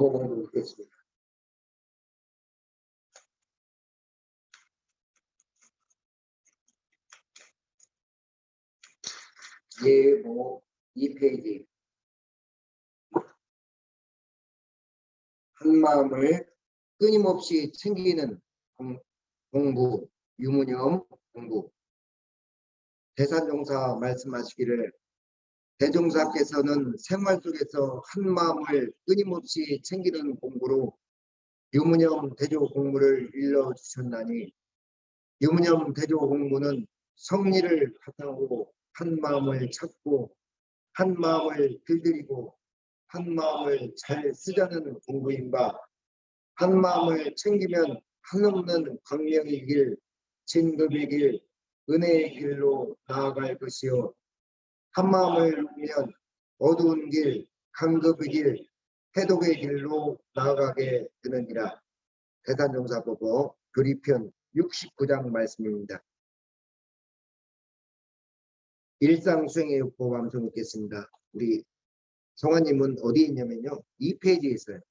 법어 공부 읽겠습니다. 예모 2페이지. 한마음을 끊임없이 챙기는 공부, 유무념 공부. 대산종사 말씀하시기를 대종사께서는 생활 속에서 한마음을 끊임없이 챙기는 공부로 유무념 대조 공부를 일러주셨나니, 유무념 대조 공부는 성리를 바탕으로 한마음을 찾고 한마음을 길들이고 한마음을 잘 쓰자는 공부인가, 한마음을 챙기면 한없는 광명의 길, 진급의 길, 은혜의 길로 나아갈 것이요, 한마음을 놓으면 어두운 길, 강급의 길, 해독의 길로 나아가게 되느니라. 대산종사법어 교리편 69장 말씀입니다. 일상수행의 육법 암송 읽겠습니다. 우리 성화님은 어디에 있냐면요, 2페이지에 있어요.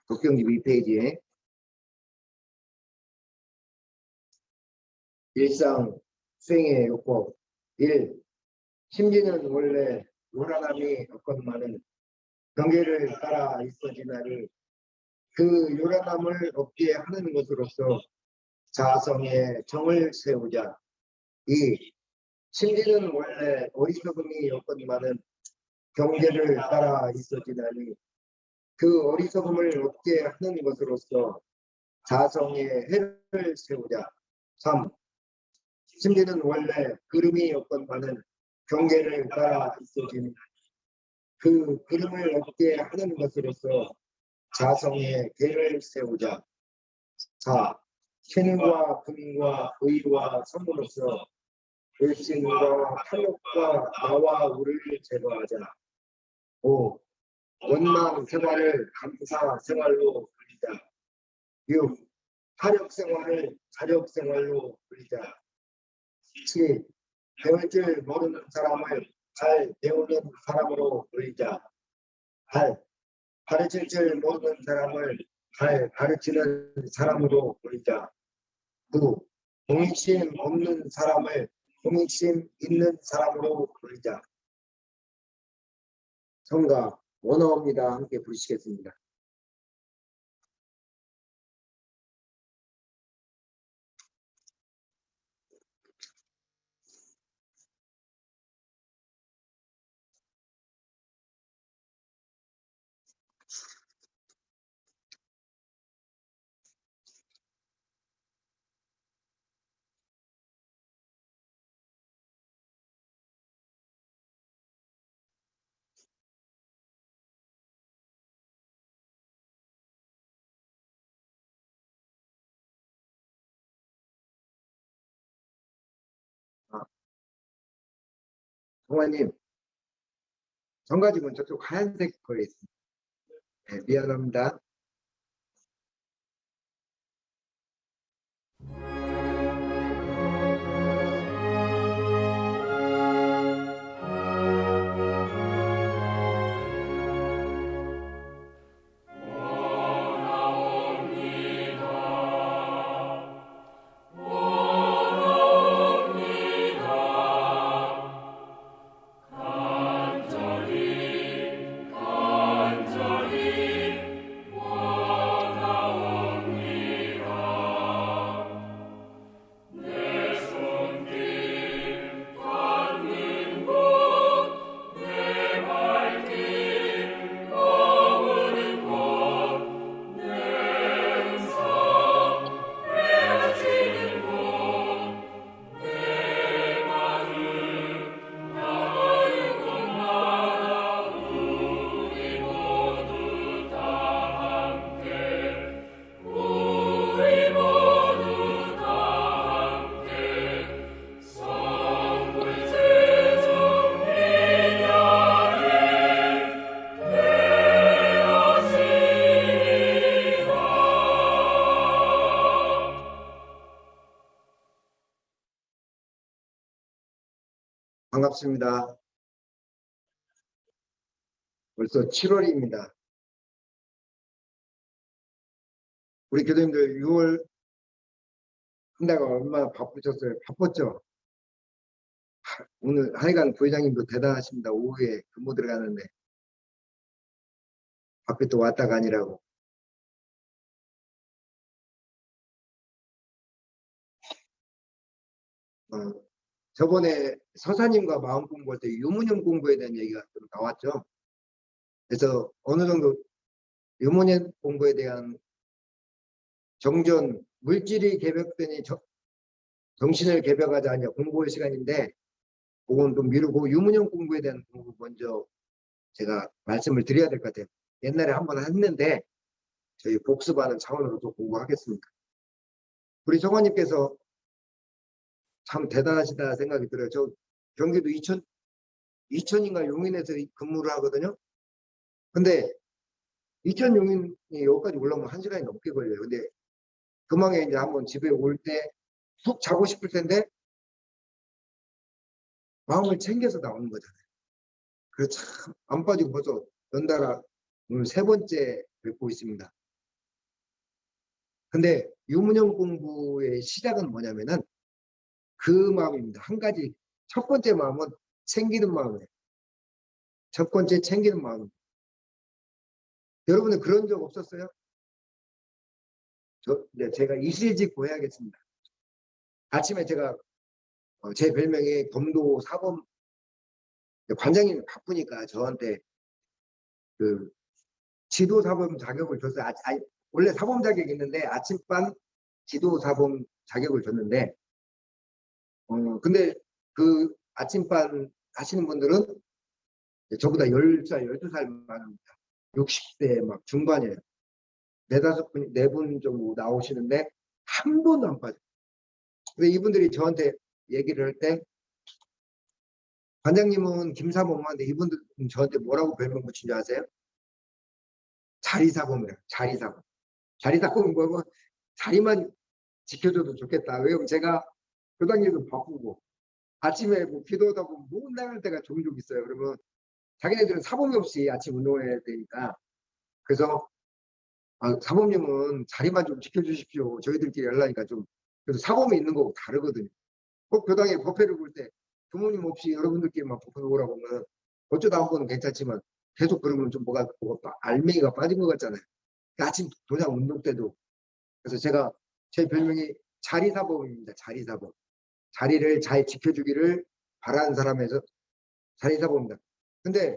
독경집 2페이지에 일상수행의 육법 1. 심지는 원래 요란함이 없건만은 경계를 따라 있어지나니, 그 요란함을 없게 하는 것으로서 자성의 정을 세우자. 2. 심지는 원래 어리석음이 없건만은 경계를 따라 있어지나니, 그 어리석음을 없게 하는 것으로서 자성의 해를 세우자. 3. 심지는 원래 그름이 없건만은 경계를 따라 있어지니, 그 그름을 없게 하는 것으로서 자성의 계를 세우자. 4. 신과 금과 의와 선물로서 불신과 탐욕과 나와 우를 제거하자. 5. 원망 생활을 감사 생활로 불리자. 6. 타력 생활을 자력 생활로 불리자. 7. 배울 줄 모르는 사람을 잘 배우는 사람으로 불리자. 8. 가르칠 줄 모르는 사람을 잘 가르치는 사람으로 불리자. 9. 공익심 없는 사람을 공익심 있는 사람으로 불리자. 성가 원어입니다. 함께 부르시겠습니다. 성화님, 정가집은 저쪽 하얀색 거에 있습니다. 네, 미안합니다. 반갑습니다. 벌써 7월입니다. 우리 교수님들 6월 한 달간 얼마나 바쁘셨어요? 바빴죠? 오늘 하여간 부회장님도 대단하십니다. 오후에 근무 들어가는데 밖에 또 왔다 가니라고. 저번에 서사님과 마음 공부할 때 유문형 공부에 대한 얘기가 좀 나왔죠. 그래서 어느 정도 유문형 공부에 대한 정전, 물질이 개벽되니 정신을 개벽하자 하냐 공부할 시간인데 그건 좀 미루고 유문형 공부에 대한 공부 먼저 제가 말씀을 드려야 될 것 같아요. 옛날에 한번 했는데 저희 복습하는 차원으로 또 공부하겠습니다. 우리 정관님께서 참 대단하시다 생각이 들어요. 저 경기도 이천인가 용인에서 근무를 하거든요. 근데 이천 용인이 여기까지 올라오면 1시간이 넘게 걸려요. 근데 금방에 이제 한번 집에 올 때 푹 자고 싶을 텐데 마음을 챙겨서 나오는 거잖아요. 그래서 참 안 빠지고 벌써 연달아 오늘 3번째 뵙고 있습니다. 근데 유문형 공부의 시작은 뭐냐면은 그 마음입니다. 한 가지 첫 번째 마음은 챙기는 마음이에요. 첫 번째 챙기는 마음. 여러분은 그런 적 없었어요? 제가 이실직고 해야겠습니다. 아침에 제가 제 별명이 검도 사범 관장님이 바쁘니까 저한테 그 지도 사범 자격을 줬어요. 원래 사범 자격이 있는데 아침반 지도 사범 자격을 줬는데 근데 그 아침반 하시는 분들은 저보다 10살, 12살 많습니다. 60대 막 중반이에요. 4-5분, 4분 정도 나오시는데 한 번도 안 빠져요. 근데 이분들이 저한테 얘기를 할 때 관장님은 김사범한데 이분들 저한테 뭐라고 별명 붙인 줄 아세요? 자리사범이래요. 자리사범. 자리사범은 뭐고 자리만 지켜줘도 좋겠다. 왜냐면 제가 교당일도 바쁘고 아침에 뭐 기도하다 보면 못 나갈 때가 종종 있어요. 그러면 자기네들은 사범이 없이 아침 운동을 해야 되니까 그래서 사범님은 자리만 좀 지켜주십시오. 저희들끼리 하려니까 좀 그래도 사범이 있는 거고 다르거든요. 꼭 교당에 법회를 볼 때 부모님 없이 여러분들끼리만 법회 오라고 하면 어쩌다 한 번은 괜찮지만 계속 그러면 좀 뭐가 알맹이가 빠진 것 같잖아요. 아침 도장 운동 때도 그래서 제 별명이 자리사범입니다. 자리사범. 자리를 잘 지켜주기를 바라는 사람에서 자리사범입니다. 근데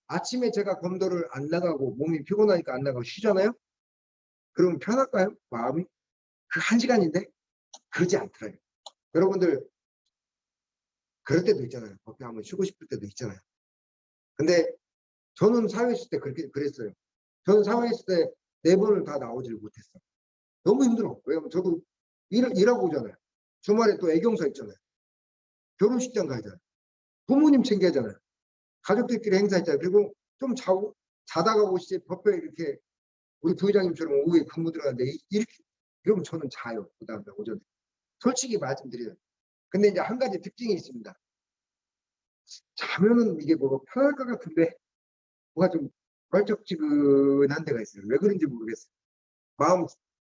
아침에 제가 검도를 안 나가고 몸이 피곤하니까 안 나가고 쉬잖아요. 그러면 편할까요? 마음이? 그 1시간인데? 그러지 않더라고요. 여러분들 그럴 때도 있잖아요. 법회 한번 쉬고 싶을 때도 있잖아요. 근데 저는 사회에 있을 때 그렇게 그랬어요. 저는 사회에 있을 때 4번을 다 나오질 못했어요. 너무 힘들어. 왜냐면 저도 일하고 오잖아요. 주말에 또 애경사 있잖아요. 결혼식장 가잖아요. 부모님 챙겨야 하잖아요. 가족들끼리 행사 있잖아요. 그리고 좀 자다가 오시지 법회에 이렇게 우리 부회장님처럼 오후에 근무 들어가는데 이렇게 이러면 저는 자요. 그 다음에 오전에. 솔직히 말씀드려요. 근데 이제 한 가지 특징이 있습니다. 자면은 이게 뭐가 편할 것 같은데 뭐가 좀 껄쩍지근한 데가 있어요. 왜 그런지 모르겠어요.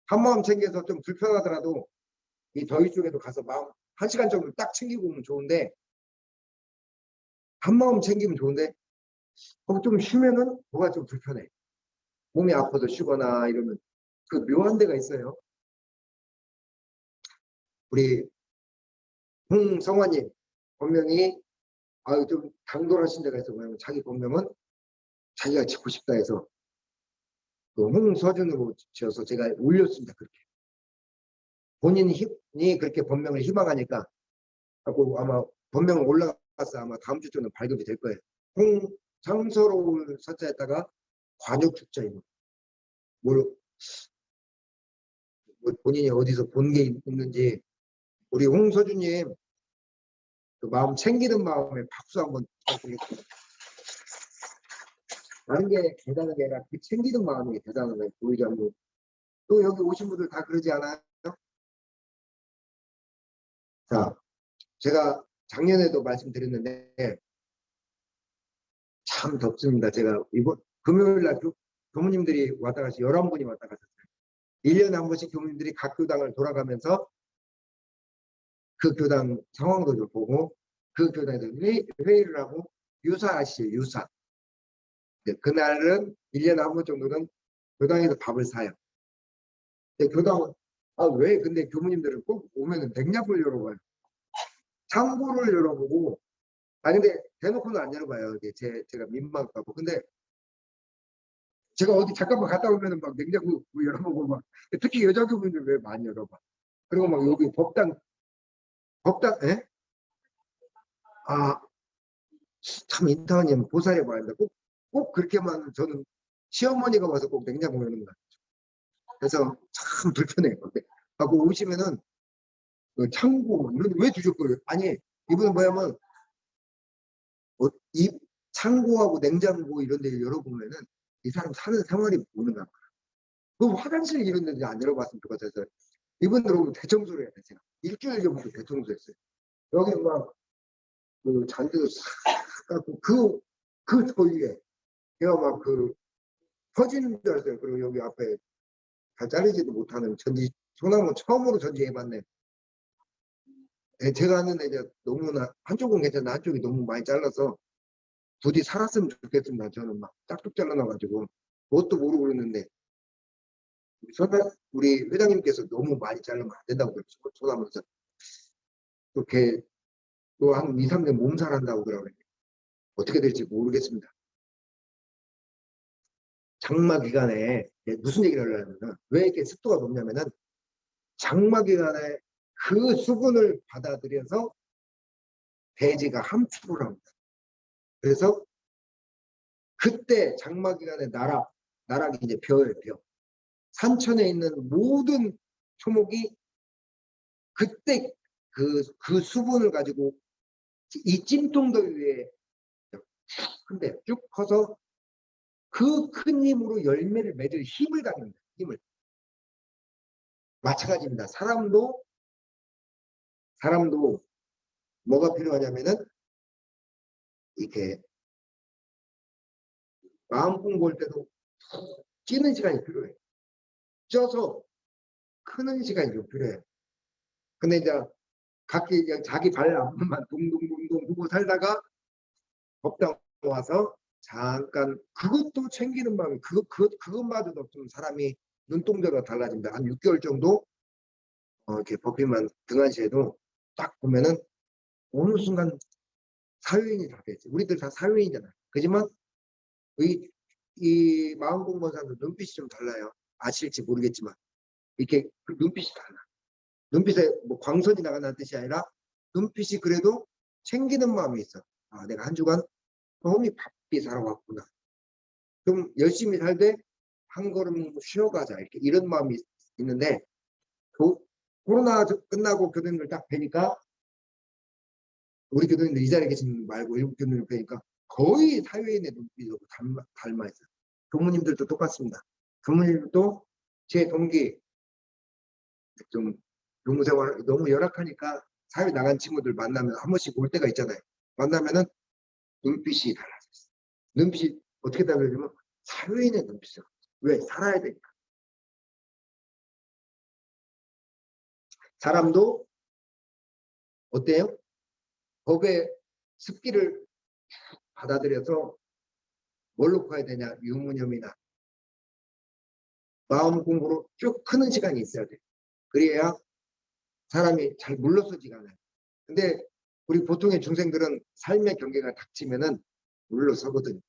한마음 챙겨서 좀 불편하더라도 이 더위 쪽에도 가서 마음 1시간 정도 딱 챙기고 오면 좋은데 한마음 챙기면 좋은데 좀 쉬면은 뭐가 좀 불편해. 몸이 아파도 쉬거나 이러면 그 묘한 데가 있어요. 우리 홍성환님 본명이 좀 당돌하신 데가 있어. 뭐냐면 자기 본명은 자기가 짓고 싶다 해서 그 홍서준으로 지어서 제가 올렸습니다. 그렇게 본인이 그렇게 본명을 희망하니까 아마 본명은 올라가서 아마 다음 주쯤은 발급이 될 거예요. 홍장서로울 서자에다가 관육축자입니다. 뭐 본인이 어디서 본 게 있는지 우리 홍서준님 그 마음 챙기는 마음에 박수 한번 부탁드리겠습니다. 다른 게 대단한 게 아니라 그 챙기는 마음이 대단한 거예요. 부회장님. 또 여기 오신 분들 다 그러지 않아요? 자, 제가 작년에도 말씀드렸는데 참 덥습니다. 제가 이번 금요일 날 교무님들이 왔다 가시 11분이 왔다 가셨어요. 1년에 한 번씩 교무님들이 각 교당을 돌아가면서 그 교당 상황도 좀 보고 그 교당에서 회의를 하고 유사하시죠. 유사. 그날은 1년에 한 번 정도는 교당에서 밥을 사요. 근데 교당은 왜? 근데 교무님들은 꼭 오면은 냉장고를 열어봐요. 창고를 열어보고 근데 대놓고는 안 열어봐요. 제가 민망하고. 근데 제가 어디 잠깐만 갔다 오면은 막 냉장고 열어보고 막 특히 여자 교무님들 왜 많이 열어봐. 그리고 막 여기 법당 예? 참 인턴님 보살해 봐야 된다. 꼭 그렇게만 저는 시어머니가 와서 꼭 냉장고 여는 거야. 그래서 참 불편해요. 하고 오시면은 그 창고 이런 왜 두셨고요? 아니 이분은 뭐냐면 이 창고하고 냉장고 이런 데 열어보면은 이 사람 사는 생활이 보는가. 그 화장실 이런 데도 안 열어봤으면 좋겠어서 이분들하고 대청소를 해야 돼. 제가 일주일 전부터 대청소했어요. 여기 막 그 잔디도 싹 깎고 그 더위에 제가 막 그 퍼지는 줄 알았어요. 그리고 여기 앞에 다 자르지도 못하는 전지 소나무 처음으로 전지해봤네. 네, 제가 하는데 이제 너무나 한쪽은 괜찮은데 한쪽이 너무 많이 잘라서 부디 살았으면 좋겠습니다. 저는 막 짝뚝 잘라놔가지고 뭣도 모르고 그랬는데 우리 회장님께서 너무 많이 자르면 안 된다고 그러면서 그렇게 또 한 2, 3년 몸살한다고 그러거든요. 어떻게 될지 모르겠습니다. 장마 기간에 무슨 얘기를 하려면 왜 이렇게 습도가 높냐면은 장마 기간에 그 수분을 받아들여서 대지가 함축을 합니다. 그래서 그때 장마 기간에 나락이 이제 벼예요, 벼. 산천에 있는 모든 초목이 그때 그 수분을 가지고 이 찜통더 위에 근데 쭉 커서 그 큰 힘으로 열매를 맺을 힘을 가집니다. 힘을. 마찬가지입니다. 사람도 뭐가 필요하냐면은 이렇게 마음 공부할 때도 찌는 시간이 필요해요. 쪄서 크는 시간이 좀 필요해요. 근데 이제 각기 그냥 자기 발 앞만 동동동동 두고 살다가 법당 와서 잠깐 그것도 챙기는 마음이 그것마저도 좀 사람이 눈동자가 달라집니다. 한 6개월 정도 이렇게 법회만 등한시해도 딱 보면은 어느 순간 사회인이 다 됐지. 우리들 다 사회인이잖아요. 그지만 이 마음 공부하는 사람들 눈빛이 좀 달라요. 아실지 모르겠지만 이렇게 그 눈빛이 달라. 눈빛에 뭐 광선이 나간다는 뜻이 아니라 눈빛이 그래도 챙기는 마음이 있어. 내가 한 주간 너무 바삐 살아왔구나. 좀 열심히 살되 한 걸음 쉬어가자. 이렇게 이런 마음이 있는데 코로나 끝나고 교수님을 딱 뵈니까 우리 교수님들 이 자리에 계신 분 말고 일부 교수님을 뵈니까 거의 사회인의 눈빛으로 닮아 있어요. 교무님들도 똑같습니다. 교무님도 제 동기 좀 교무생활 너무 열악하니까 사회 나간 친구들 만나면 한 번씩 올 때가 있잖아요. 만나면은 눈빛이 달라졌어요. 눈빛이 어떻게 달라지면 사회인의 눈빛이요. 왜? 살아야 되니까. 사람도 어때요? 법의 습기를 받아들여서 뭘로 커야 되냐? 유무념이나 마음 공부로 쭉 크는 시간이 있어야 돼. 그래야 사람이 잘 물러서지가 않아요. 근데 우리 보통의 중생들은 삶의 경계가 닥치면은 물러서거든요.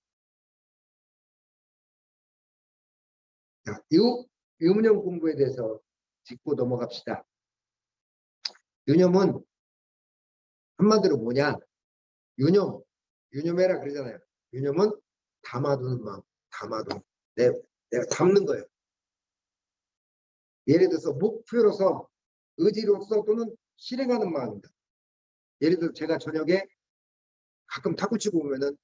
자, 유무념 공부에 대해서 짚고 넘어갑시다. 유념은 한마디로 뭐냐? 유념해라 그러잖아요. 유념은 담아두는 마음, 담아두는. 내가 담는 거예요. 예를 들어서 목표로서 의지로서 또는 실행하는 마음입니다. 예를 들어 제가 저녁에 가끔 탁구 치고 오면은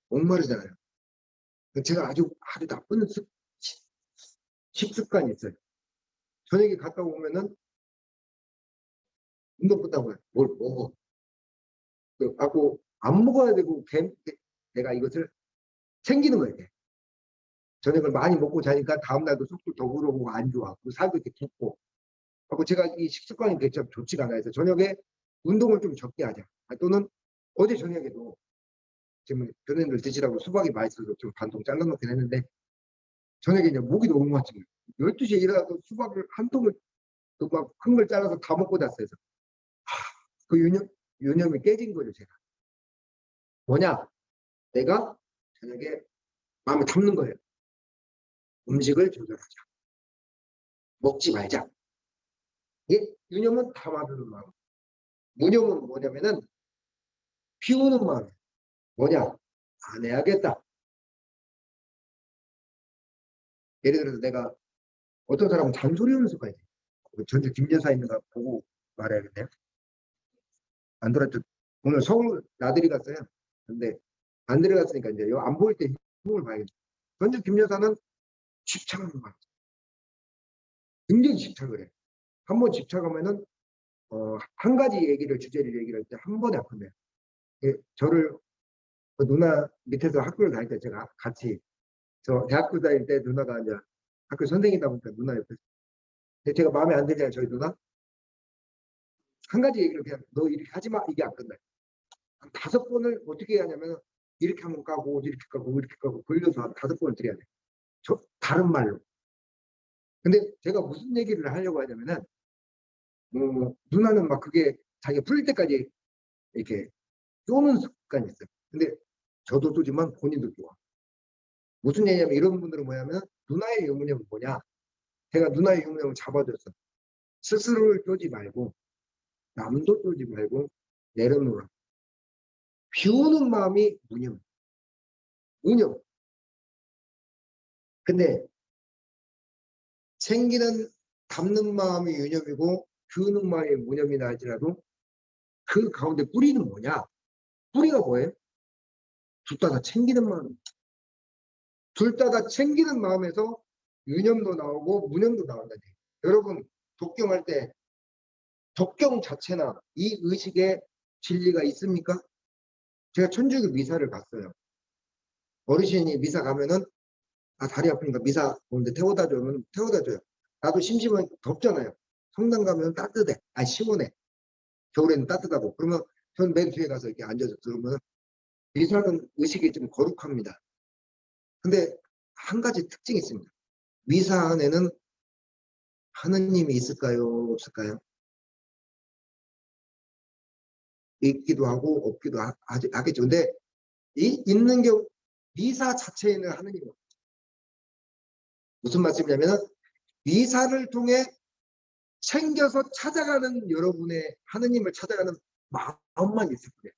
목마르잖아요. 제가 아주 나쁜 식습관이 있어요. 저녁에 갔다 오면은 운동 끝나고 뭘 먹어. 갖고 안 먹어야 되고 내가 이것을 챙기는 거예요. 저녁을 많이 먹고 자니까 다음날도 속도 더 그러고 안 좋아. 그리고 살도 이렇게 붓고. 하고 제가 이 식습관이 되게 참 좋지가 않아요. 그래서 저녁에 운동을 좀 적게 하자. 또는 어제 저녁에도 지금 교수님들 드시라고 수박이 맛있어서 좀 반통 잘라놓긴 했는데 저녁에 이제 목이 너무 맞지. 12시에 일어나서 수박을 한 통을 그 막 큰 걸 잘라서 다 먹고 잤어요. 그래서 그 유념이 깨진 거죠, 제가. 뭐냐? 내가 저녁에 마음에 담는 거예요. 음식을 조절하자. 먹지 말자. 이게 유념은 담아두는 마음. 무념은 뭐냐면은 비우는 마음. 뭐냐? 안 해야겠다. 예를 들어서 내가 어떤 사람은 잔소리하는 습관이 돼요. 전주 김 여사 있는가 보고 말해야겠네요. 안 들었죠? 오늘 서울 나들이 갔어요. 근데 안 들어갔으니까 이제 안 보일 때 힘을 봐야겠죠. 전주 김 여사는 집착하는 거야. 굉장히 집착을 해. 한 번 집착하면은 한 가지 얘기를 주제를 얘기를 할 때 한 번에 아픈데요. 저를 그 누나 밑에서 학교를 다닐 때 제가 같이 저 대학교 다닐 때 누나가 이제 학교 선생이다 보니까 누나 옆에 근데 제가 마음에 안 들잖아요. 저희 누나 한 가지 얘기를 그냥 너 이렇게 하지 마 이게 안 끝나요. 한 5번을 어떻게 해야 하냐면 이렇게 하면 까고 이렇게 까고 이렇게 까고 걸려서 한 5번을 드려야 돼요. 저 다른 말로. 근데 제가 무슨 얘기를 하려고 하냐면은 누나는 막 그게 자기가 풀릴 때까지 이렇게 쪼는 습관이 있어요. 근데 저도 쪼지만 본인도 쪼아. 무슨 얘기냐면 이런 분들은 뭐냐면 누나의 유무념은 뭐냐? 제가 누나의 유무념을 잡아줬어. 스스로를 쪼지 말고 남도 쪼지 말고 내려놓으라. 비우는 마음이 무념. 무념. 근데 생기는 담는 마음이 유념이고 비우는 마음이 무념이라 할지라도 그 가운데 뿌리는 뭐냐? 뿌리가 뭐예요? 둘 다 챙기는 마음. 둘 다 챙기는 마음에서 유념도 나오고 무념도 나온다는 얘기예요. 여러분 독경할 때 독경 자체나 이 의식에 진리가 있습니까? 제가 천주교 미사를 갔어요. 어르신이 미사 가면은 다리 아프니까 미사 오는데 태워다 주면 태워다 줘요. 나도 심심하면 덥잖아요. 성당 가면 따뜻해. 시원해. 겨울에는 따뜻하고. 그러면 전 맨 뒤에 가서 이렇게 앉아서 들으면 미사는 의식이 좀 거룩합니다. 근데 한 가지 특징이 있습니다. 미사 안에는 하느님이 있을까요? 없을까요? 있기도 하고 없기도 하겠죠. 근데 있는 게 미사 자체에는 하느님이 없어요. 무슨 말씀이냐면 미사를 통해 챙겨서 찾아가는 여러분의 하느님을 찾아가는 마음만 있을 거예요.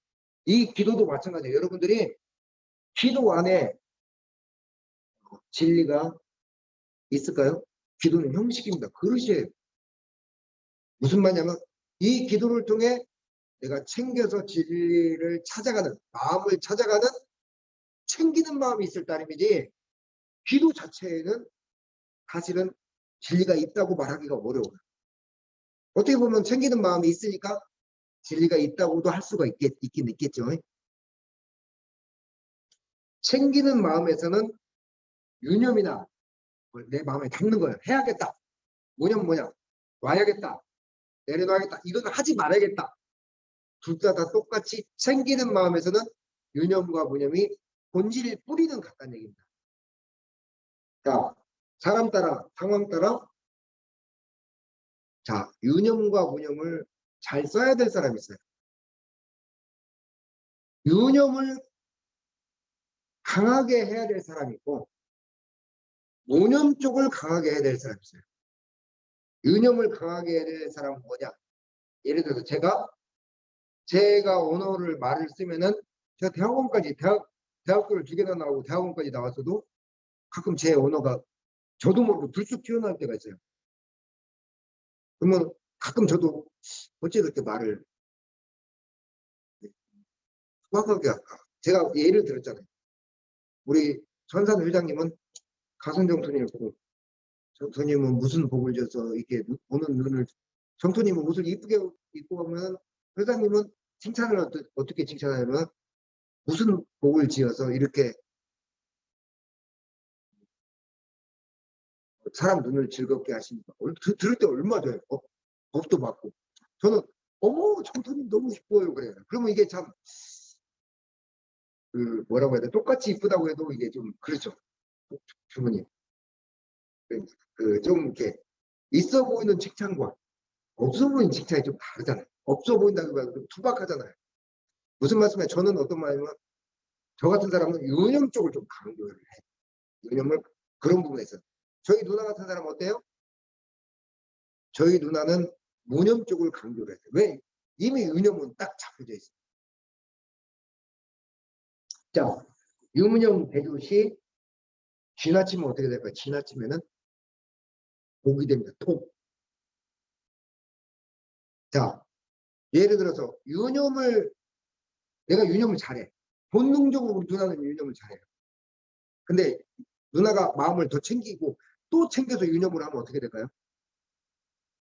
이 기도도 마찬가지예요. 여러분들이 기도 안에 진리가 있을까요? 기도는 형식입니다. 그릇이에요. 무슨 말이냐면 이 기도를 통해 내가 챙겨서 진리를 찾아가는 마음을 찾아가는 챙기는 마음이 있을 따름이지 기도 자체에는 사실은 진리가 있다고 말하기가 어려워요. 어떻게 보면 챙기는 마음이 있으니까 진리가 있다고도 할 수가 있긴 있겠죠. 챙기는 마음에서는 유념이나 내 마음에 담는 거예요. 해야겠다. 뭐냐면 뭐냐. 와야겠다. 내려놔야겠다. 이건 하지 말아야겠다. 둘 다 똑같이 챙기는 마음에서는 유념과 무념이 본질 뿌리는 같다는 얘기입니다. 자, 사람 따라 상황 따라 자 유념과 무념을 잘 써야 될 사람이 있어요. 유념을 강하게 해야 될 사람이 있고 무념 쪽을 강하게 해야 될 사람이 있어요. 유념을 강하게 해야 될 사람은 뭐냐? 예를 들어서 제가 언어를 말을 쓰면은 제가 대학원까지 대학교를 2개나 나오고 대학원까지 나왔어도 가끔 제 언어가 저도 모르고 불쑥 튀어나올 때가 있어요. 그러면 가끔 저도 어째 그렇게 말을 소박하게 할까? 제가 예를 들었잖아요. 우리 전산 회장님은 가선정 손님을 보고 정토님은 무슨 복을 줘서 이렇게 보는 눈을 정토님은 옷을 이쁘게 입고 가면 회장님은 칭찬을 어떻게 칭찬하냐면 무슨 복을 지어서 이렇게 사람 눈을 즐겁게 하십니까? 들을 때 얼마 좋아요. 법도 받고. 저는 어머 장터님 너무 이뻐요 그래요. 그러면 이게 참 뭐라고 해야 돼? 똑같이 이쁘다고 해도 이게 좀 그렇죠. 주문이 좀 이렇게 있어 보이는 칭찬과 없어 보이는 칭찬이 좀 다르잖아요. 없어 보인다기보다 좀 투박하잖아요. 무슨 말씀이에요? 저는 어떤 말이냐면 저 같은 사람은 유념 쪽을 좀 강조를 해요. 유념을 그런 부분에서 저희 누나 같은 사람은 어때요? 저희 누나는 무념 쪽을 강조를 해요. 왜? 이미 유념은 딱 잡혀져 있어요. 자, 유무념 배조시 지나치면 어떻게 될까요? 지나치면은 복이 됩니다. 톡. 자, 예를 들어서 내가 유념을 잘해. 본능적으로 우리 누나는 유념을 잘해요. 근데 누나가 마음을 더 챙기고 또 챙겨서 유념을 하면 어떻게 될까요?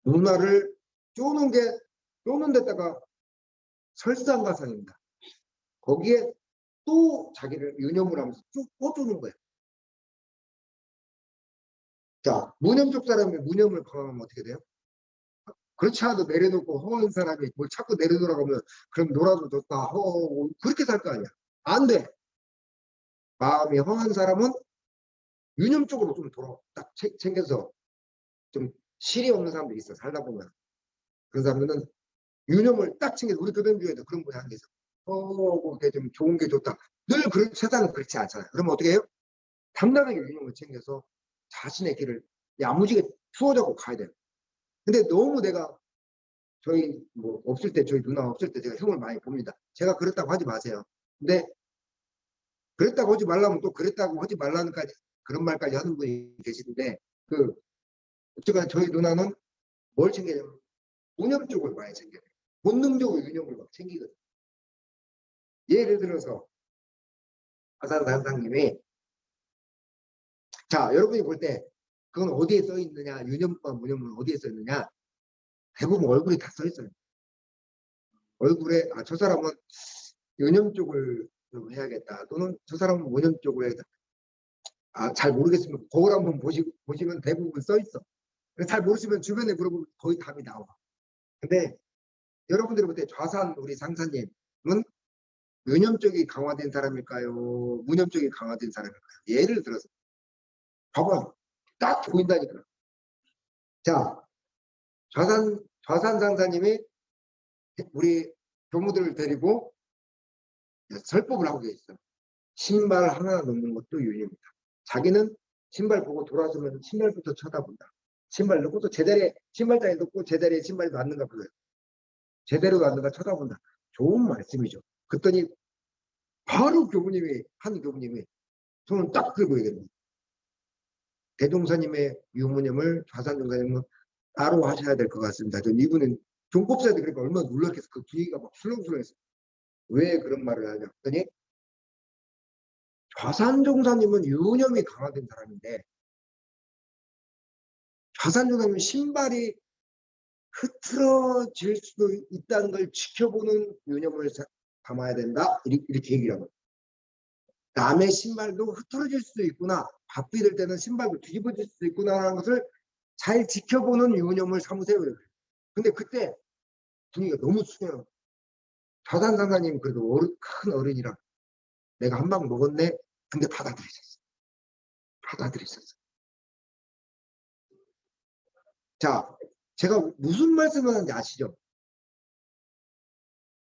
누나를 쪼는 데다가 설상가상입니다. 거기에 또 자기를 유념을 하면서 쭉 꽂주는 거예요. 자, 무념 쪽 사람이 무념을 강화하면 어떻게 돼요? 그렇지 않아도 내려놓고 허한 사람이 뭘 자꾸 내려놓으라고 하면 그럼 놀아도 좋다. 그렇게 살 거 아니야. 안 돼. 마음이 허한 사람은 유념 쪽으로 좀 딱 챙겨서 좀 실이 없는 사람들이 있어. 살다 보면. 그런 사람들은 유념을 딱 챙겨서 우리 교동교회도 그런 분이 한게 있어. 그게 좀 좋은 게 좋다. 늘 세상은 그렇지 않잖아요. 그러면 어떻게 해요? 당당하게 유념을 챙겨서 자신의 길을 야무지게 추워잡고 가야 돼요. 근데 너무 내가 저희 뭐 없을 때 저희 누나 없을 때 제가 흉을 많이 봅니다. 제가 그랬다고 하지 마세요. 근데 그랬다고 하지 말라면 또 그랬다고 하지 말라는까지 그런 말까지 하는 분이 계시는데 어쨌든 저희 누나는 뭘 챙기냐면 무념 쪽을 많이 챙겨요. 본능적으로 유념을 막 챙기거든요. 예를 들어서 화산 단상님이 자 여러분이 볼 때 그건 어디에 써 있느냐 유념과 무념은 어디에 써 있느냐 대부분 얼굴이 다 써 있어요. 얼굴에 저 사람은 유념 쪽을 좀 해야겠다 또는 저 사람은 무념 쪽을 해야겠다. 잘 모르겠으면 거울 한번 보시면 대부분 써 있어. 잘 모르시면 주변에 물어보면 거의 답이 나와. 근데 여러분들이 볼 때 좌산 우리 상사님은 유념 쪽이 강화된 사람일까요? 무념 쪽이 강화된 사람일까요? 예를 들어서 봐봐. 딱 보인다니까. 자, 좌산 상사님이 우리 교무들을 데리고 설법을 하고 계셨어. 신발 하나 넣는 것도 유념이다. 자기는 신발 보고 돌아서면 신발부터 쳐다본다. 신발 넣고 또 제자리에 신발장에 넣고 제자리에 신발이 놨는가 보여요. 제대로 놨는가 쳐다본다. 좋은 말씀이죠. 그랬더니 바로 한 교무님이 손을 딱 들고 얘기합니다. 대종사님의 유무념을 좌산종사님은 따로 하셔야 될 것 같습니다. 이분은 종법사들 그러니까 얼마나 놀랐겠어. 그 분위기가 막 술렁술렁했어. 왜 그런 말을 하냐 했더니 좌산종사님은 유념이 강화된 사람인데 좌산종사님은 신발이 흐트러질 수도 있다는 걸 지켜보는 유념을 담아야 된다. 이렇게 얘기를 하거든요. 남의 신발도 흐트러질 수도 있구나. 바삐 될 때는 신발도 뒤집어질 수도 있구나라는 것을 잘 지켜보는 유념을 삼으세요. 근데 그때 분위기가 너무 순해요. 좌산 상사님 그래도 큰 어른이라 내가 한 방 먹었네. 근데 받아들이셨어. 자, 제가 무슨 말씀을 하는지 아시죠?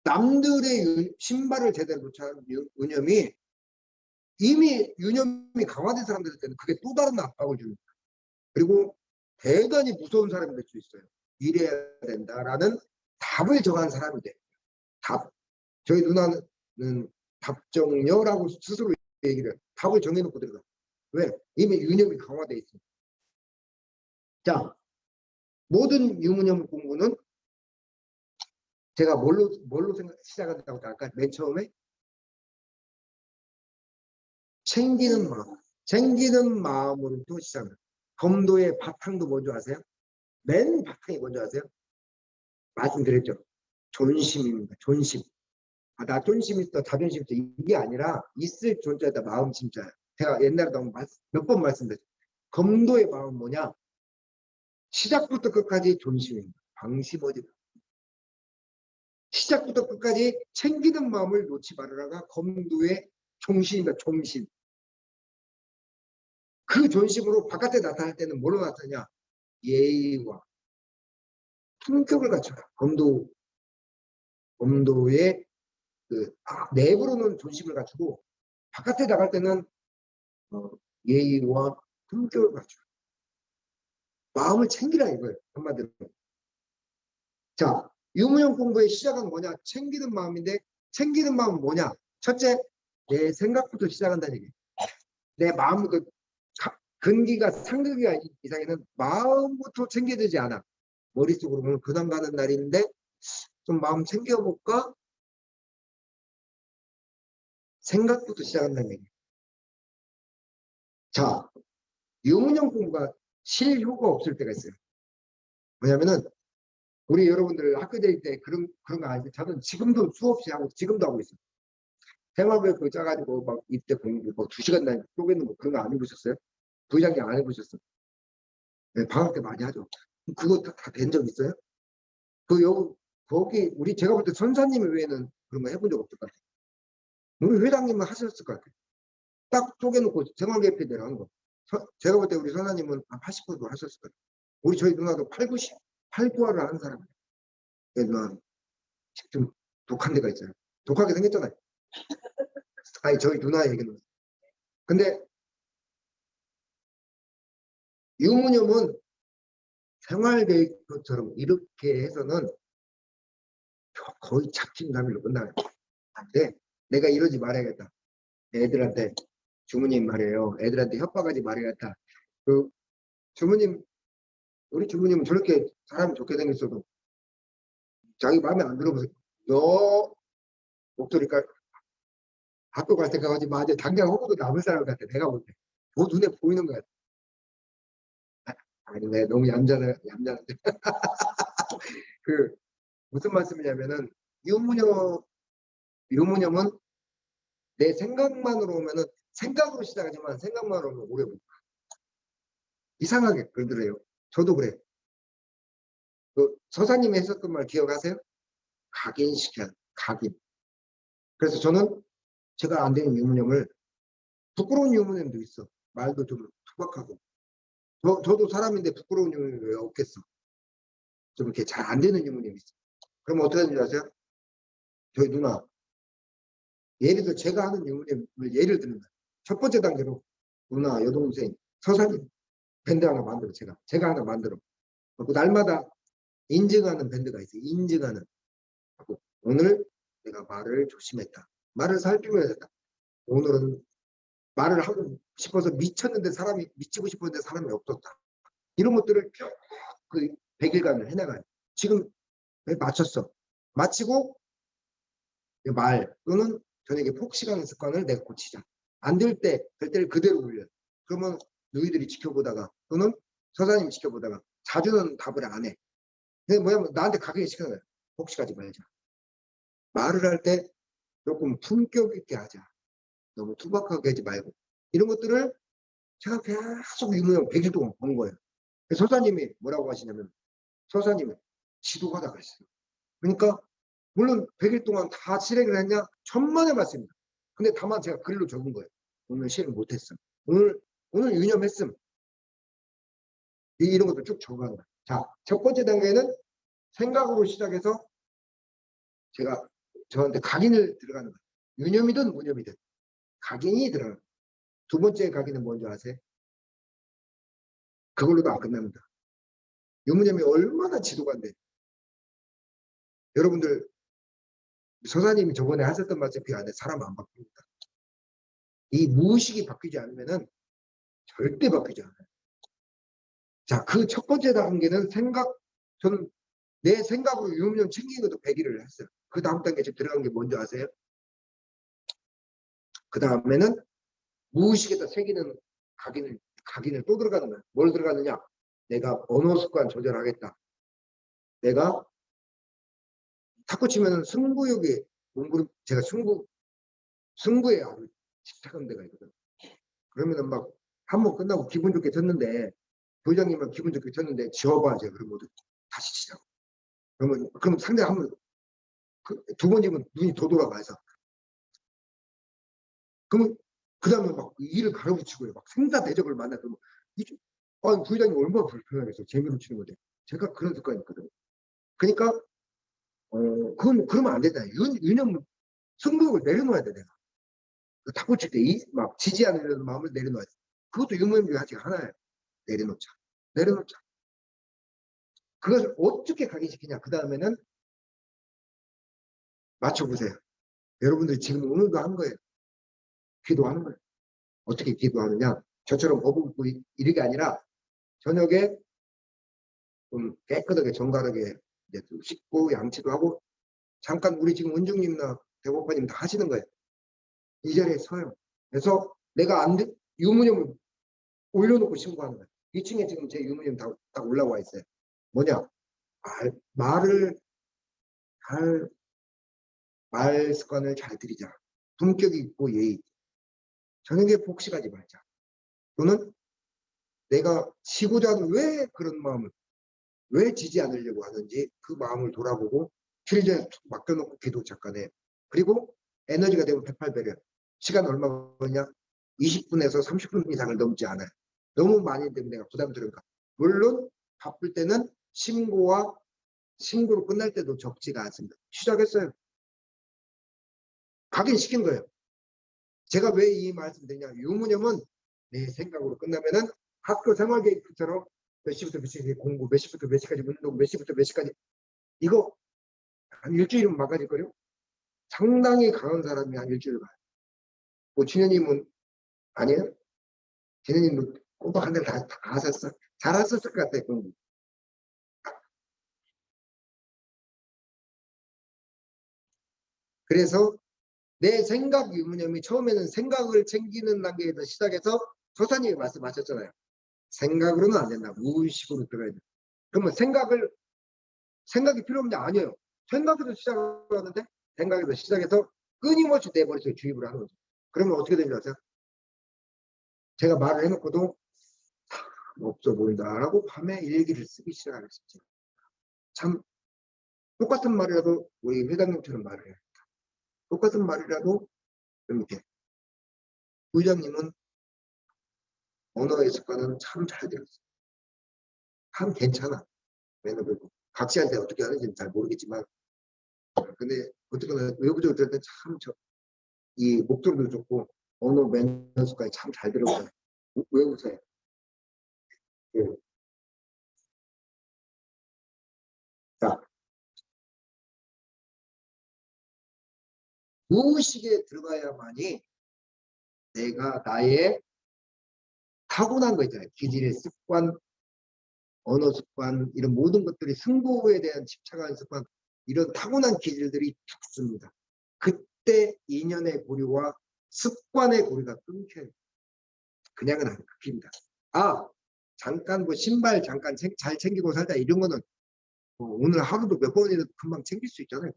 남들의 신발을 제대로 놓지 않은 유념이 이미 유념이 강화된 사람들한테는 그게 또 다른 압박을 줍니다. 그리고 대단히 무서운 사람이 될 수 있어요. 이래야 된다라는 답을 정한 사람이 돼. 답. 저희 누나는 답정녀라고 스스로 얘기를 해요. 답을 정해놓고 들어가. 왜? 이미 유념이 강화돼 있습니다. 자, 모든 유무념 공부는 제가 뭘로 시작한다고 아까 맨 처음에 챙기는 마음으로 또 시작합니다. 검도의 바탕도 뭔지 아세요? 맨 바탕이 뭔지 아세요? 말씀드렸죠. 존심입니다. 존심. 나 존심 있어, 자존심 있어. 이게 아니라 있을 존재다 마음 진짜야. 제가 옛날에 몇 번 말씀드렸죠. 검도의 마음은 뭐냐? 시작부터 끝까지 존심입니다. 방심하지 마. 시작부터 끝까지 챙기는 마음을 놓지 말으라가 검도의 종신입니다. 종신. 그 존심으로 바깥에 나타날 때는 뭘로 나타나냐? 예의와 품격을 갖춰라. 검도의 내부로는 존심을 갖추고 바깥에 나갈 때는 예의와 품격을 갖춰라. 마음을 챙기라 이거예요. 한마디로. 자, 유무형 공부의 시작은 뭐냐? 챙기는 마음인데 챙기는 마음은 뭐냐? 첫째, 내 생각부터 시작한다는 얘기예요. 내 마음부터 근기가 상근기가 이상에는 마음부터 챙겨지지 않아. 머릿속으로 오늘 근황 가는 날인데 좀 마음 챙겨볼까? 생각부터 시작한다는 얘기예요. 자, 유무형 공부가 실효가 없을 때가 있어요. 왜냐면은 우리 여러분들 학교 다닐 때 그런 거 아니죠? 저는 지금도 수없이 하고 지금도 하고 있어요. 생활교육 그거 짜가지고 막 입대 공부 뭐 2시간 날 쪼개는 거 그런 거 안 해보셨어요? 부장님 안 해보셨어요? 네, 방학 때 많이 하죠. 그거 다 된 적 있어요? 거기 제가 볼 때 선사님 외에는 그런 거 해본 적 없을 것 같아요. 우리 회장님은 하셨을 것 같아요. 딱 쪼개놓고 생활계획대로 하는 거. 제가 볼 때 우리 선사님은 한 80% 하셨을 거예요. 저희 누나도 8, 90, 8, 9화를 하는 사람이에요. 누나 좀 독한 데가 있어요. 독하게 생겼잖아요. 아니 저희 누나 얘기는. 근데 유무념은 생활계획처럼 이렇게 해서는 거의 작심삼일로 끝나요. 근데 내가 이러지 말아야겠다. 애들한테 주무님 말이에요. 애들한테 협박하지 말아야겠다. 주무님 우리 주무님은 저렇게 사람이 좋게 생겼어도 자기 마음에 안 들어보세요. 너 목소리가 학교 갈 때 가지 마. 당장 호구도 남을 사람 같아. 내가 볼 때. 눈에 보이는 것 같아. 아니 왜 너무 얌전한데. 무슨 말씀이냐면은 유무념은 내 생각만으로 오면은 생각으로 시작하지만 생각만으로 오면 오래 걸려. 이상하게 그러더래요. 저도 그래. 서사님이 했었던 말 기억하세요? 각인시켜. 각인. 그래서 저는 제가 안 되는 유무념을 부끄러운 유무념도 있어. 말도 좀 투박하고. 저도 사람인데 부끄러운 유무념이 왜 없겠어. 좀 이렇게 잘 안 되는 유무념이 있어. 그럼 어떻게 하는지 아세요? 저희 누나. 예를 들어 제가 하는 유무념을 예를 드는 거예요. 첫 번째 단계로 누나, 여동생, 서사님 밴드 하나 만들어. 제가 하나 만들어. 날마다 인증하는 밴드가 있어요. 인증하는. 오늘 내가 말을 조심했다. 말을 살피면서 오늘은 말을 하고 싶어서 미쳤는데 미치고 싶었는데 사람이 없었다. 이런 것들을 그 100일간을 해나가요. 지금 마쳤어. 마치고 말 또는 저녁에 폭식하는 습관을 내가 고치자. 안 될 때를 그대로 올려. 그러면 너희들이 지켜보다가 또는 서사님이 지켜보다가 자주는 답을 안 해. 근데 뭐냐면 나한테 각인을 시키는 거야. 폭식하지 말자. 말을 할 때 조금 품격 있게 하자. 너무 투박하게 하지 말고. 이런 것들을 제가 계속 유무형 100일 동안 본 거예요. 서사님이 뭐라고 하시냐면 서사님은 지도가다 그랬어요. 그러니까 물론 100일 동안 다 실행을 했냐? 천만의 말씀입니다. 근데 다만 제가 글로 적은 거예요. 오늘 실행 못했음. 오늘 유념했음. 이런 것도 쭉 적어가는 거예요. 자, 첫 번째 단계는 생각으로 시작해서 제가 저한테 각인을 들어가는 거예요. 유념이든 무념이든 각인이 들어가는 거예요. 두 번째 각인은 뭔지 아세요? 그걸로도 안 끝납니다. 유무념이 얼마나 지도가 안 돼. 여러분들 서사님이 저번에 하셨던 말씀 그 안에 사람 안 바뀝니다. 이 무의식이 바뀌지 않으면은 절대 바뀌지 않아요. 자, 그 첫 번째 단계는 저는 내 생각으로 유무념 챙기는 것도 100일을 했어요. 그 다음 단계 지금 들어간 게 뭔지 아세요? 그 다음에는 무의식에다 새기는 각인을 또 들어가는 거예요. 뭘 들어가느냐? 내가 언어 습관 조절하겠다. 내가 탁구 치면은 승부욕에 제가 승부에 아주 집착한 데가 있거든. 그러면은 막 한 번 끝나고 기분 좋게 쳤는데 부회장님은 기분 좋게 쳤는데 지워봐 이제 그러면 다시 치자고. 그럼 상대가 한번 두 번 지면 눈이 더 돌아가서 그러면 그 다음에 막 일을 가로붙이고요. 막 생사 대적을 만나서 부회장님 얼마나 불편하겠어. 재미로 치는 건데. 제가 그런 습관이 있거든요. 그러니까 그러면 안 된다. 왜냐면 승부욕을 내려놓아야 돼 내가. 탁구 칠 때 막 지지 않으려는 마음을 내려놓아야 돼. 그것도 유무님 중에 아직 하나예요. 내려놓자. 내려놓자. 그것을 어떻게 각인시키냐. 그 다음에는 맞춰보세요. 여러분들이 지금 오늘도 한 거예요. 기도하는 거예요. 어떻게 기도하느냐. 저처럼 버벅고 이런 게 아니라 저녁에 좀 깨끗하게 정갈하게 이제 좀 씻고 양치도 하고 잠깐 우리 지금 은중님이나 대법관님 다 하시는 거예요. 이 자리에 서요. 그래서 내가 유무념을 올려놓고 신고하는 거예요. 2층에 지금 제 유무념 다 올라와 있어요. 뭐냐? 말 습관을 잘 들이자. 품격이 있고 예의 있고. 저녁에 복식하지 말자. 또는 내가 지고자 하는 왜 그런 마음을 왜 지지 않으려고 하는지 그 마음을 돌아보고 필전에 맡겨놓고 기도 잠깐에 그리고 에너지가 되면 108배려 시간 얼마 걸냐 20분에서 30분 이상을 넘지 않아요. 너무 많이 되면 내가 부담스러운가. 물론 바쁠 때는 신고로 끝날 때도 적지가 않습니다. 시작했어요. 각인시킨 거예요. 제가 왜 이 말씀 드리냐. 유무념은 내 생각으로 끝나면은 학교 생활계획처럼 몇 시부터 몇 시까지 공부, 몇 시부터 몇 시까지 운동, 몇 시부터 몇 시까지 이거 한 일주일은 막아질걸요? 상당히 강한 사람이 한 일주일 가요. 뭐 진현님은 아니에요? 진현님도 꼬박 한 달 다 하셨어? 잘하셨을 것 같아요. 공부. 그래서 내 생각 유무념이 처음에는 생각을 챙기는 단계에서 시작해서 조사님이 말씀하셨잖아요. 생각으로는 안 된다. 무의식으로 들어야 돼. 그러면 생각이 필요 없냐? 아니에요. 생각에서 시작하는데 생각에서 시작해서 끊임없이 내 머릿속에 주입을 하는 거죠. 그러면 어떻게 되는지 아세요? 제가 말을 해놓고도 없어 보인다라고 밤에 일기를 쓰기 시작하겠습니다. 참 똑같은 말이라도 우리 회장님처럼 말을 해요. 똑같은 말이라도 이렇게 부장님은 언어의 습관은 참 잘 되었어요. 참 괜찮아. 왜냐면 각시한테 어떻게 하는지는 잘 모르겠지만 근데 어쨌거나 외부적으로 들을 때참 이 목소리도 좋고 언어 매너 습관이 참 잘 들어가요. 왜 웃어요? 네. 자, 무의식에 들어가야만이 내가 나의 타고난 거 있잖아요. 기질의 습관, 언어 습관, 이런 모든 것들이 승부에 대한 집착하는 습관, 이런 타고난 기질들이 죽습니다. 그때 인연의 고리와 습관의 고리가 끊겨요. 그냥은 안 끊깁니다. 잠깐 뭐 신발 잠깐 잘 챙기고 살다 이런 거는 오늘 하루도 몇 번이라도 금방 챙길 수 있잖아요.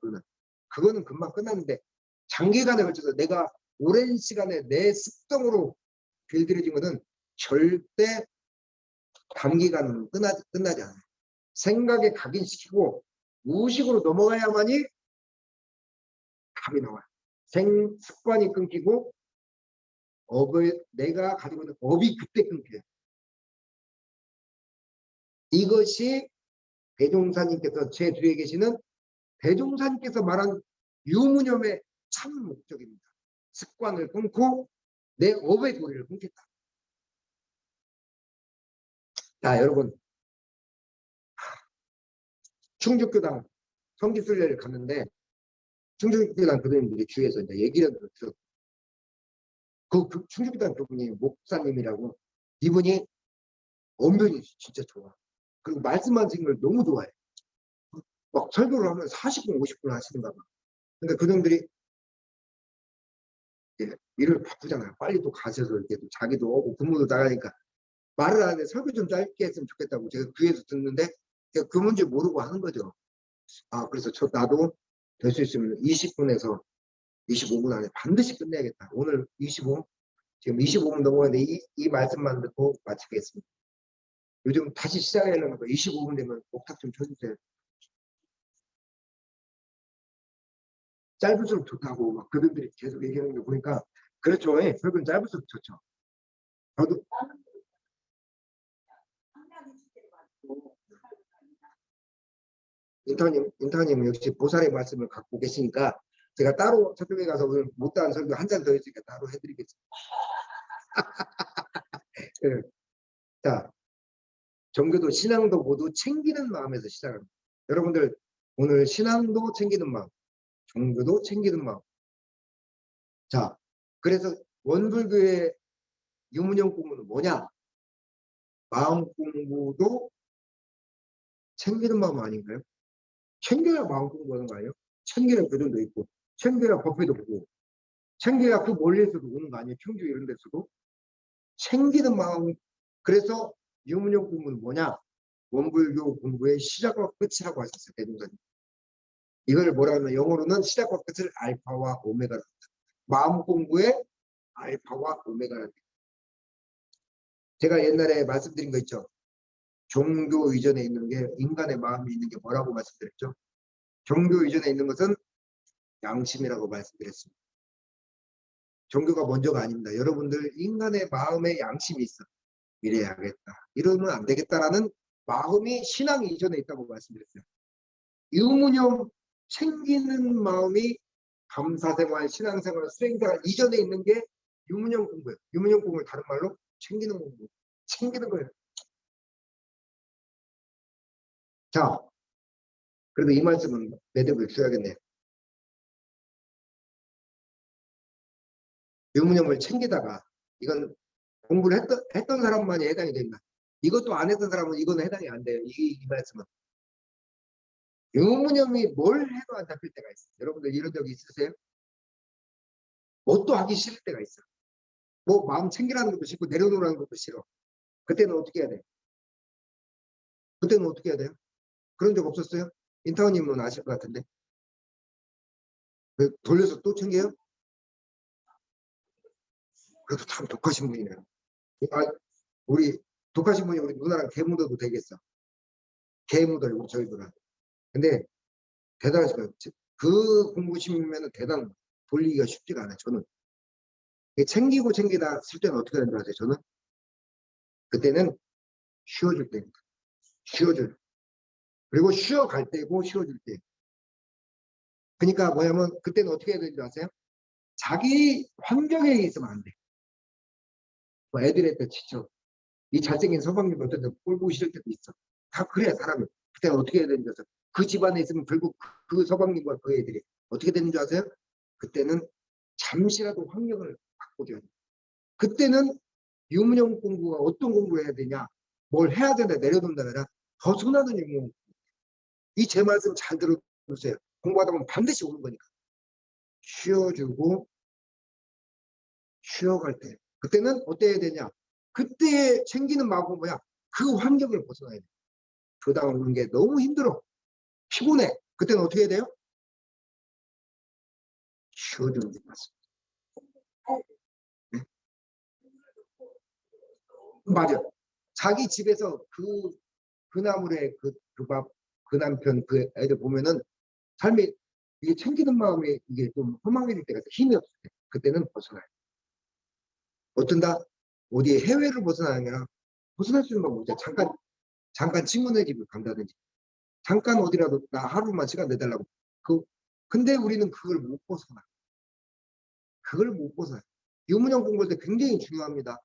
그거는 금방 끝났는데 장기간에 걸쳐서 내가 오랜 시간에 내 습성으로 길들여진 거는 절대 단기간으로 끝나지 않아요. 생각에 각인시키고 무의식으로 넘어가야만이 답이 나와요. 습관이 끊기고 내가 가지고 있는 업이 그때 끊겨요. 이것이 대종사님께서 제 뒤에 계시는 대종사님께서 말한 유무념의 참 목적입니다. 습관을 끊고 내 업의 고리를 끊겠다. 자, 여러분 충주교당 성지순례를 갔는데 충주교당 교수님들이 주위에서 이제 얘기를 들었어요. 그 충주교당 교수님 목사님이라고 이분이 언변이 진짜 좋아. 그리고 말씀하시는 걸 너무 좋아해. 막 설교를 하면 40분, 50분 하시는가 봐. 근데 그분들이 일을 바쁘잖아요. 빨리 또 가셔서 이렇게 또 자기도 오고 부모도 나가니까 말을 안 하는데 설교 좀 짧게 했으면 좋겠다고 제가 귀에서 듣는데 제가 그 문제 모르고 하는 거죠. 그래서 나도 될 수 있으면 20분에서 25분 안에 반드시 끝내야겠다. 오늘 25, 지금 25분 넘어갔는데 이 말씀만 듣고 마치겠습니다. 요즘 다시 시작하려면 25분 되면 목탁 좀 쳐주세요. 짧을수록 좋다고 막 그들이 계속 얘기하는 거 보니까 그렇죠. 예, 설교는 짧을수록 좋죠. 저도 인타님 역시 보살의 말씀을 갖고 계시니까 제가 따로 저쪽에 가서 오늘 못다한 설교 한 잔 더 해주니까 따로 해드리겠습니다. 예. 자, 종교도 신앙도 모두 챙기는 마음에서 시작합니다. 여러분들 오늘 신앙도 챙기는 마음, 종교도 챙기는 마음. 자, 그래서 원불교의 유문형 공부는 뭐냐? 마음 공부도 챙기는 마음 아닌가요? 챙겨야 마음 공부하는 거 아니에요? 챙겨야 교정도 있고, 챙겨야 법회도 보고, 챙겨야 그 멀리에서도 오는 거 아니에요? 청주 이런 데서도. 챙기는 마음. 그래서 유문형 공부는 뭐냐? 원불교 공부의 시작과 끝이라고 하셨어요. 대중사님. 이걸 뭐라 하면 영어로는 시작과 끝을 알파와 오메가라. 마음 공부의 알파와 오메가라. 제가 옛날에 말씀드린 거 있죠. 종교 이전에 있는 게 인간의 마음이 있는 게 뭐라고 말씀드렸죠? 종교 이전에 있는 것은 양심이라고 말씀드렸습니다. 종교가 먼저가 아닙니다. 여러분들 인간의 마음에 양심이 있어. 이래야겠다. 이러면 안 되겠다라는 마음이 신앙 이전에 있다고 말씀드렸어요. 유무념 챙기는 마음이 감사생활, 신앙생활, 수행생활 이전에 있는 게 유무념 공부예요. 유무념 공부를 다른 말로 챙기는 공부. 챙기는 거예요. 자, 그래도 이 말씀은 매듭을 줘야겠네요. 유무념을 챙기다가 이건 공부를 했던 사람만이 해당이 됩니다. 이것도 안 했던 사람은 이거는 해당이 안 돼요. 이 말씀은. 유무념이 뭘 해도 안 잡힐 때가 있어요. 여러분들 이런 적 있으세요? 뭣도 하기 싫을 때가 있어. 뭐 마음 챙기라는 것도 싫고 내려놓으라는 것도 싫어. 그때는 어떻게 해야 돼요? 그때는 어떻게 해야 돼요? 그런 적 없었어요? 인타원님은 아실 것 같은데. 돌려서 또 챙겨요? 그래도 참 독하신 분이네요. 아, 우리 독하신 분이 우리 누나랑 개 묻어도 되겠어. 개 묻어요, 우리 저희들은. 근데 대단하신 거예요. 그 공부심이면 대단, 돌리기가 쉽지가 않아요, 저는. 챙기고 챙기다 쓸 때는 어떻게 되는 줄 아세요, 저는? 그때는 쉬어줄 때입니다. 쉬어줄. 그리고 쉬어갈 때고 쉬어줄 때. 그러니까 뭐냐면 그때는 어떻게 해야 되는지 아세요? 자기 환경에 있으면 안 돼. 뭐 애들한테 지쳐. 이 잘생긴 서방님 어떤 때 꼴보기 싫을 때도 있어. 다 그래 사람이. 그때는 어떻게 해야 되는지 아세요? 그 집안에 있으면 결국 그 서방님과 그 애들이 어떻게 되는 줄 아세요? 그때는 잠시라도 환경을 바꿔줘야 돼. 그때는 유문형 공부가 어떤 공부를 해야 되냐? 뭘 해야 되나 내려놓는다 아니라 벗어나는 유문형. 이 제 말씀 잘 들어주세요. 공부하다 보면 반드시 오는 거니까. 쉬어주고 쉬어갈 때. 그때는 어때 해야 되냐? 그때 챙기는 마음은 뭐야? 그 환경을 벗어나야 돼. 교당 오는 게 너무 힘들어. 피곤해. 그때는 어떻게 해야 돼요? 쉬어주는 게 맞습니다. 네? 맞아. 자기 집에서 그 나물에 그 밥, 그 남편, 그 애들 보면은 삶이 이게 챙기는 마음이 이게 좀 허망해질 때가 있어. 힘이 없을 때. 그때는 벗어나요. 어쩐다? 어디에 해외를 벗어나는 게 아니라 벗어날 수 있는 방법이 있죠. 잠깐 친구네 집을 간다든지. 잠깐 어디라도 나 하루만 시간 내달라고. 근데 우리는 그걸 못 벗어나. 그걸 못 벗어요. 유문형 공부할 때 굉장히 중요합니다.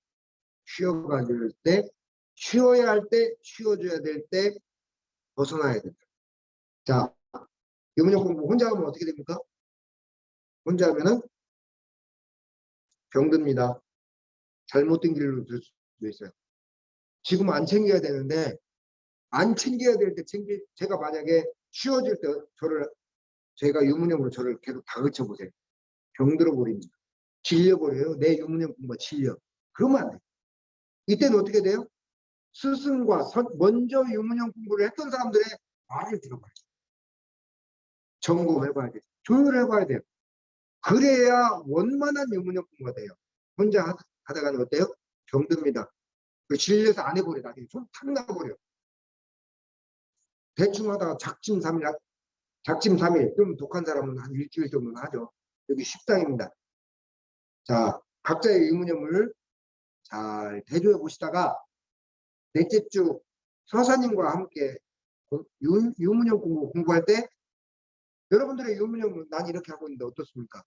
쉬어가질 때, 쉬어야 할 때, 쉬어줘야 될 때 벗어나야 된다. 자, 유문형 공부 혼자 하면 어떻게 됩니까? 혼자 하면은 병듭니다. 잘못된 길로 들 수도 있어요. 지금 안 챙겨야 되는데 안 챙겨야 될 때 제가 만약에 쉬어질 때 제가 유문형으로 저를 계속 다그쳐 보세요. 병들어 버립니다. 질려버려요. 내 유문형 공부가 질려. 그러면 안 돼. 이때는 어떻게 돼요? 스승과 먼저 유문형 공부를 했던 사람들의 말을 들어봐야 돼요. 점검해봐야 돼요. 조율해봐야 돼요. 그래야 원만한 유문형 공부가 돼요. 혼자 하다가는 어때요? 병듭니다. 그 질려서 안 해버려. 나중에 좀탁 나버려. 대충 하다가 작심삼일, 좀 독한 사람은 한 일주일 정도는 하죠. 여기 식당입니다. 자, 각자의 유무념을 잘 대조해 보시다가 넷째 주 서사님과 함께 유무념 공부할 때 여러분들의 유무념은 난 이렇게 하고 있는데 어떻습니까?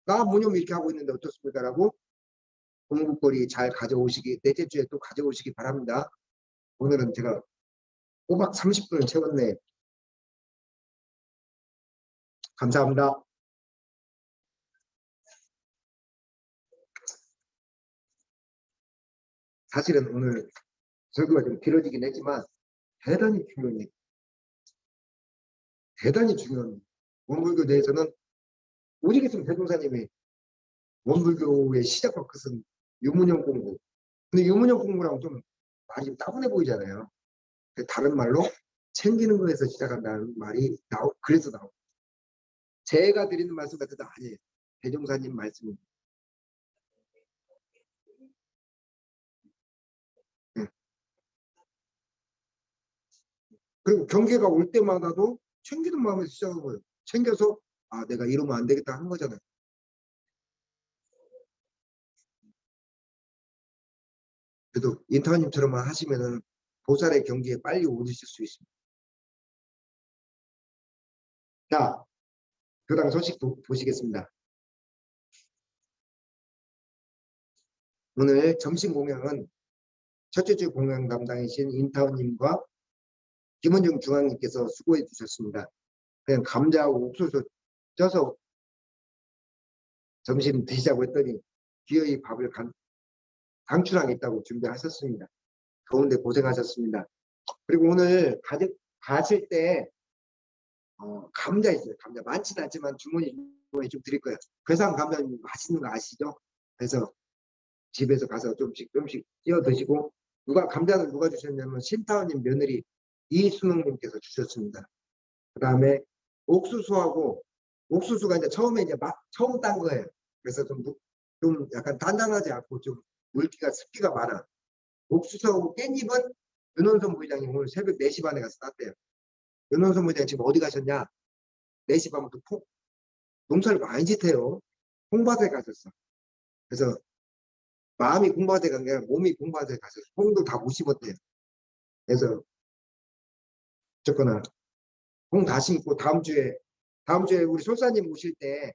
나 무념 이렇게 하고 있는데 어떻습니까? 라고 공부거리 잘 가져오시기, 넷째 주에 또 가져오시기 바랍니다. 오늘은 제가 꼬박 30분을 채웠네. 감사합니다. 사실은 오늘 설교가 좀 길어지긴 했지만 대단히 중요한 얘기, 대단히 중요한 원불교 내에서는 오직 있으면 대종사님이 원불교의 시작과 끝은 유문형 공부. 근데 유문형 공부랑 좀 말이 좀 따분해 보이잖아요. 다른 말로 챙기는 거에서 시작한다는 말이 그래서 나오고. 제가 드리는 말씀 같아도 아니에요. 대종사님 말씀입니다. 네. 그리고 경계가 올 때마다도 챙기는 마음에서 시작하고요. 챙겨서 아 내가 이러면 안 되겠다 하는 거잖아요. 그래도 인터님처럼만 하시면은 보살의 경계에 빨리 오르실 수 있습니다. 자, 교당 소식 보시겠습니다. 오늘 점심 공양은 첫째 주 공양 담당이신 인타원님과 김원중 중앙님께서 수고해 주셨습니다. 그냥 감자하고 옥수수 쪄서 점심 드시자고 했더니 기어이 밥을 강추하겠다고 준비하셨습니다. 더운데 고생하셨습니다. 그리고 오늘 가실 때 감자 있어요. 감자 많지는 않지만 주머니에 좀 드릴 거예요. 괴산 감자 맛있는 거 아시죠? 그래서 집에서 가서 좀씩 띄어 드시고 감자는 누가 주셨냐면 신타원님 며느리 이순웅님께서 주셨습니다. 그 다음에 옥수수가 이제 처음에 처음 딴 거예요. 그래서 좀 약간 단단하지 않고 좀 습기가 많아. 옥수수하고 깻잎은 윤원선 부회장이 오늘 새벽 4시 반에 가서 땄대요. 윤원선 부회장 지금 어디 가셨냐? 4시 반부터 농사를 많이 짓해요. 홍밭에 가셨어. 그래서 마음이 공밭에 간 게 아니라 몸이 공밭에 가서 홍도 다 못 심었대요. 그래서 어쨌거나 홍 다 심고 다음 주에 우리 솔사님 오실 때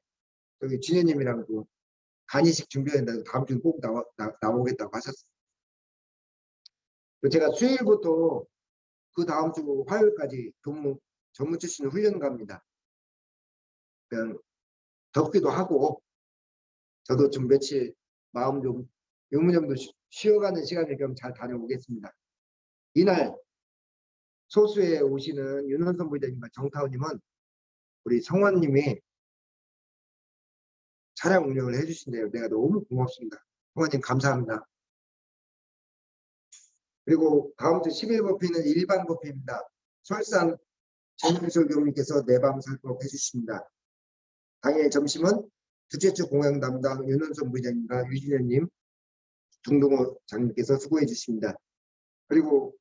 저기 진현님이랑 또 간이식 준비한다고 다음 주에 꼭 나오겠다고 하셨어요. 제가 수요일부터 그 다음 주 화요일까지 전무 출신 훈련 갑니다. 그냥 덥기도 하고 저도 좀 며칠 마음 좀 유무념도 쉬어가는 시간을 좀 잘 다녀오겠습니다. 이날 소수에 오시는 윤원선 부회장님과 정타우님은 우리 성환님이 차량 운영을 해주신대요. 내가 너무 고맙습니다. 성환님 감사합니다. 그리고 다음 주 10일 법회는 일반 법회입니다. 설산 정민솔 교우님께서 내방 살법 해주십니다. 당일 점심은 둘째 주 공양 담당 윤원선 부회장님과 유진현님, 중동호 장님께서 수고해 주십니다. 그리고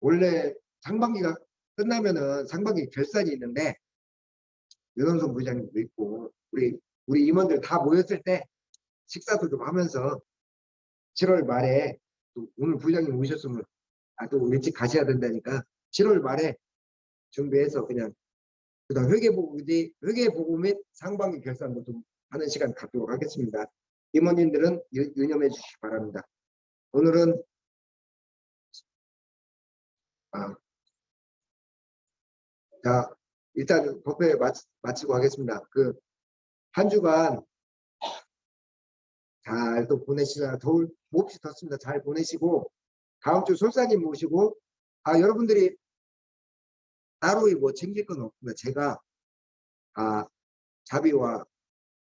원래 상반기가 끝나면은 상반기 결산이 있는데 윤원선 부회장님도 있고 우리 임원들 다 모였을 때 식사도 좀 하면서 7월 말에 또 오늘 부회장님 오셨으면 또 일찍 가셔야 된다니까 7월 말에 준비해서 그냥 그다음 회계보고 및 상반기 결산도 좀 하는 시간 갖도록 하겠습니다. 임원님들은 유념해 주시기 바랍니다. 오늘은 자 일단 법회 마치고 하겠습니다. 한 주간 잘 또 보내시라 몹시 덥습니다. 잘 보내시고 다음 주 솔사님 모시고 여러분들이 따로 뭐 챙길 건 없습니다. 제가 자비와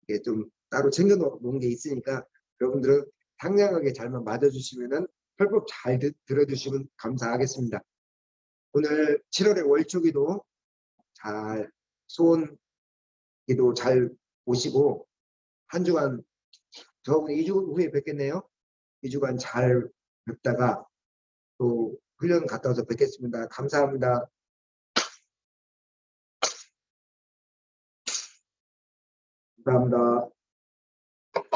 이게 좀 따로 챙겨 놓은 게 있으니까 여러분들은 상냥하게 잘만 맞아주시면은 혈법 잘 들어주시면 감사하겠습니다. 오늘 7월의 월초기도 잘 소원기도 잘 보시고 한 주간 저하고 2주 후에 뵙겠네요. 2주간 잘 뵙다가 또 훈련 갔다 와서 뵙겠습니다. 감사합니다. 감사합니다.